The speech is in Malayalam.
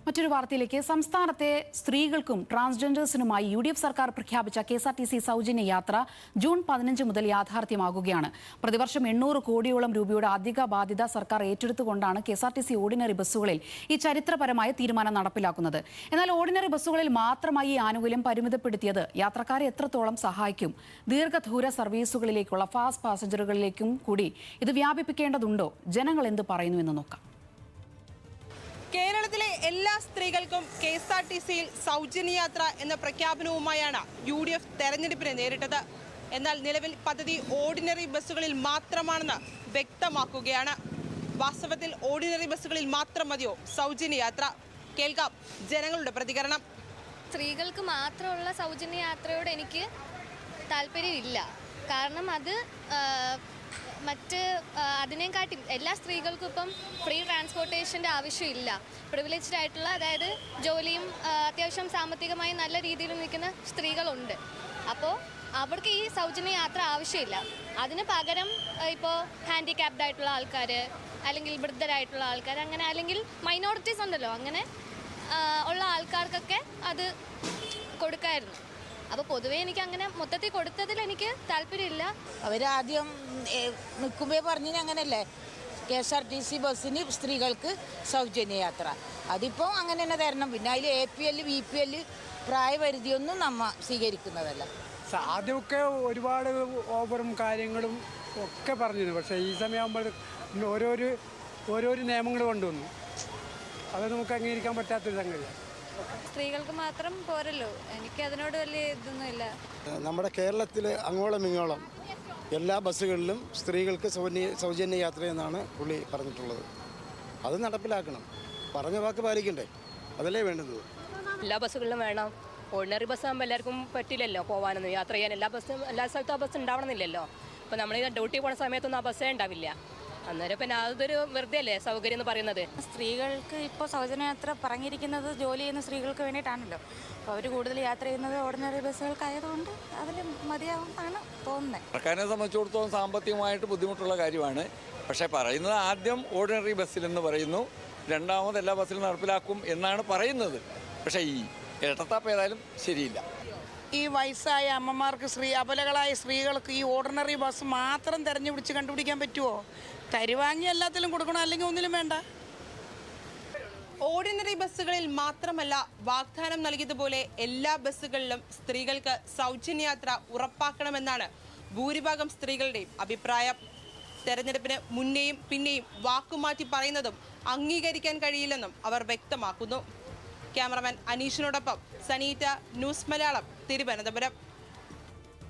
മറ്റൊരു വാർത്തയിലേക്ക് സംസ്ഥാനത്തെ സ്ത്രീകൾക്കും ട്രാൻസ്ജെൻഡേഴ്സിനുമായി UDF സർക്കാർ പ്രഖ്യാപിച്ച KSRTC സൗജന്യ യാത്ര ജൂൺ 15 മുതൽ യാഥാർത്ഥ്യമാകുകയാണ്. പ്രതിവർഷം 800 കോടിയോളം രൂപയുടെ അധിക ബാധ്യത സർക്കാർ ഏറ്റെടുത്തുകൊണ്ടാണ് KSRTC ഓർഡിനറി ബസ്സുകളിൽ ഈ ചരിത്രപരമായ തീരുമാനം നടപ്പിലാക്കുന്നത്. എന്നാൽ ഓർഡിനറി ബസ്സുകളിൽ മാത്രമായി ഈ ആനുകൂല്യം പരിമിതപ്പെടുത്തിയത് യാത്രക്കാരെ എത്രത്തോളം സഹായിക്കും? ദീർഘദൂര സർവീസുകളിലേക്കുള്ള ഫാസ്റ്റ് പാസഞ്ചറുകളിലേക്കും കൂടി ഇത് വ്യാപിപ്പിക്കേണ്ടതുണ്ടോ? ജനങ്ങൾ എന്ത് പറയുന്നു എന്ന് നോക്കാം. കേരളത്തിലെ എല്ലാ സ്ത്രീകൾക്കും KSRTCയിൽ സൗജന്യ യാത്ര എന്ന പ്രഖ്യാപനവുമായാണ് UDF തെരഞ്ഞെടുപ്പിനെ നേരിട്ടത്. എന്നാൽ നിലവിൽ പദ്ധതി ഓർഡിനറി ബസ്സുകളിൽ മാത്രമാണെന്ന് വ്യക്തമാക്കുകയാണ്. വാസ്തവത്തിൽ ഓർഡിനറി ബസ്സുകളിൽ മാത്രം മതിയോ സൗജന്യ യാത്ര? കേൾക്കാം ജനങ്ങളുടെ പ്രതികരണം. സ്ത്രീകൾക്ക് മാത്രമുള്ള സൗജന്യ യാത്രയോട് എനിക്ക് താല്പര്യമില്ല. കാരണം അത് അതിനെക്കാട്ടി എല്ലാ സ്ത്രീകൾക്കും ഇപ്പം ഫ്രീ ട്രാൻസ്പോർട്ടേഷൻ്റെ ആവശ്യമില്ല. പ്രിവിലേജ്ഡ് ആയിട്ടുള്ള, അതായത് ജോലിയും അത്യാവശ്യം സാമ്പത്തികമായി നല്ല രീതിയിൽ നിൽക്കുന്ന സ്ത്രീകളുണ്ട്. അപ്പോൾ അവർക്ക് ഈ സൗജന്യ യാത്ര ആവശ്യമില്ല. അതിന് പകരം ഇപ്പോൾ ഹാൻഡിക്യാപ്ഡ് ആയിട്ടുള്ള ആൾക്കാർ, അല്ലെങ്കിൽ വൃദ്ധരായിട്ടുള്ള ആൾക്കാർ, അങ്ങനെ അല്ലെങ്കിൽ മൈനോറിറ്റീസ് ഉണ്ടല്ലോ, അങ്ങനെ ഉള്ള ആൾക്കാർക്കൊക്കെ അത് കൊടുക്കായിരുന്നു. അപ്പോൾ പൊതുവേ എനിക്ക് അങ്ങനെ മൊത്തത്തിൽ കൊടുത്തതിൽ എനിക്ക് താല്പര്യമില്ല. അവരാദ്യം നിൽക്കുമ്പോൾ പറഞ്ഞിന് അങ്ങനെയല്ലേ, KSRTC ബസ്സിന് സ്ത്രീകൾക്ക് സൗജന്യ യാത്ര. അതിപ്പോൾ അങ്ങനെ തന്നെ തരണം. പിന്നെ അതിൽ APL VPL പ്രായപരിധിയൊന്നും നമ്മ സ്വീകരിക്കുന്നതല്ല. ആദ്യമൊക്കെ ഒരുപാട് ഓഫറും കാര്യങ്ങളും ഒക്കെ പറഞ്ഞിരുന്നു. പക്ഷേ ഈ സമയമാകുമ്പോൾ ഓരോരോ നിയമങ്ങൾ കൊണ്ടുവന്നു. അത് നമുക്ക് അംഗീകരിക്കാൻ പറ്റാത്തൊരു സംഗതിയാണ്. സ്ത്രീകൾക്ക് മാത്രം പോരല്ലോ, എനിക്ക് അതിനോട് വലിയ ഇതൊന്നുമില്ല. നമ്മുടെ കേരളത്തിൽ അങ്ങോളം ഇങ്ങോളം എല്ലാ ബസ്സുകളിലും സ്ത്രീകൾക്ക് സൗജന്യ യാത്രയെന്നാണ് പുള്ളി പറഞ്ഞിട്ടുള്ളത്. അത് നടപ്പിലാക്കണം. പറഞ്ഞ വാക്ക് പാലിക്കണ്ടേ? അതല്ലേ വേണ്ടത്. എല്ലാ ബസ്സുകളിലും വേണം. ഓർഡിനറി ബസ്സാകുമ്പോൾ എല്ലാവർക്കും പറ്റില്ലല്ലോ പോകാനൊന്നും, യാത്ര ചെയ്യാൻ. എല്ലാ സ്ഥലത്തും ആ ബസ് ഉണ്ടാവണമെന്നില്ലല്ലോ. അപ്പോൾ നമ്മൾ ഡ്യൂട്ടി പോകുന്ന സമയത്തൊന്നും ആ ബസ്സേ ഉണ്ടാവില്ല. അന്നേരം പിന്നെ അതൊരു വെറുതെ അല്ലേ സൗകര്യം എന്ന് പറയുന്നത്. സ്ത്രീകൾക്ക് ഇപ്പോൾ സൗജന്യയാത്ര പറഞ്ഞിരിക്കുന്നത് ജോലി ചെയ്യുന്ന സ്ത്രീകൾക്ക് വേണ്ടിയിട്ടാണല്ലോ. അപ്പോൾ അവർ കൂടുതൽ യാത്ര ചെയ്യുന്നത് ഓർഡിനറി ബസ്സുകൾക്കായതുകൊണ്ട് അതിൽ മതിയാവുമെന്നാണ് തോന്നുന്നത്. സർക്കാരിനെ സംബന്ധിച്ചിടത്തോളം സാമ്പത്തികമായിട്ട് ബുദ്ധിമുട്ടുള്ള കാര്യമാണ്. പക്ഷേ പറയുന്നത് ആദ്യം ഓർഡിനറി ബസ്സിലെന്ന് പറയുന്നു, രണ്ടാമത് എല്ലാ ബസ്സിലും നടപ്പിലാക്കും എന്നാണ് പറയുന്നത്. പക്ഷേ ഈ ഇരട്ടത്താപ്പ് ഏതായാലും ശരിയില്ല. ഈ വയസ്സായ അമ്മമാർക്ക്, അബലകളായ സ്ത്രീകൾക്ക് ഈ ഓർഡിനറി ബസ് മാത്രം തിരഞ്ഞുപിടിച്ച് കണ്ടുപിടിക്കാൻ പറ്റുമോ? തരുവാങ്ങി എല്ലാത്തിലും കൊടുക്കണം, അല്ലെങ്കിൽ ഒന്നിലും വേണ്ട. ഓർഡിനറി ബസ്സുകളിൽ മാത്രമല്ല, വാഗ്ദാനം നൽകിയതുപോലെ എല്ലാ ബസ്സുകളിലും സ്ത്രീകൾക്ക് സൗജന്യ യാത്ര ഉറപ്പാക്കണമെന്നാണ് ഭൂരിഭാഗം സ്ത്രീകളുടെയും അഭിപ്രായം. തെരഞ്ഞെടുപ്പിന് മുന്നേയും പിന്നെയും വാക്കുമാറ്റി പറയുന്നതും അംഗീകരിക്കാൻ കഴിയില്ലെന്നും അവർ വ്യക്തമാക്കുന്നു. ക്യാമറമാൻ അനീഷിനോടൊപ്പം സനീറ്റ, ന്യൂസ് മലയാളം, തിരുവനന്തപുരം.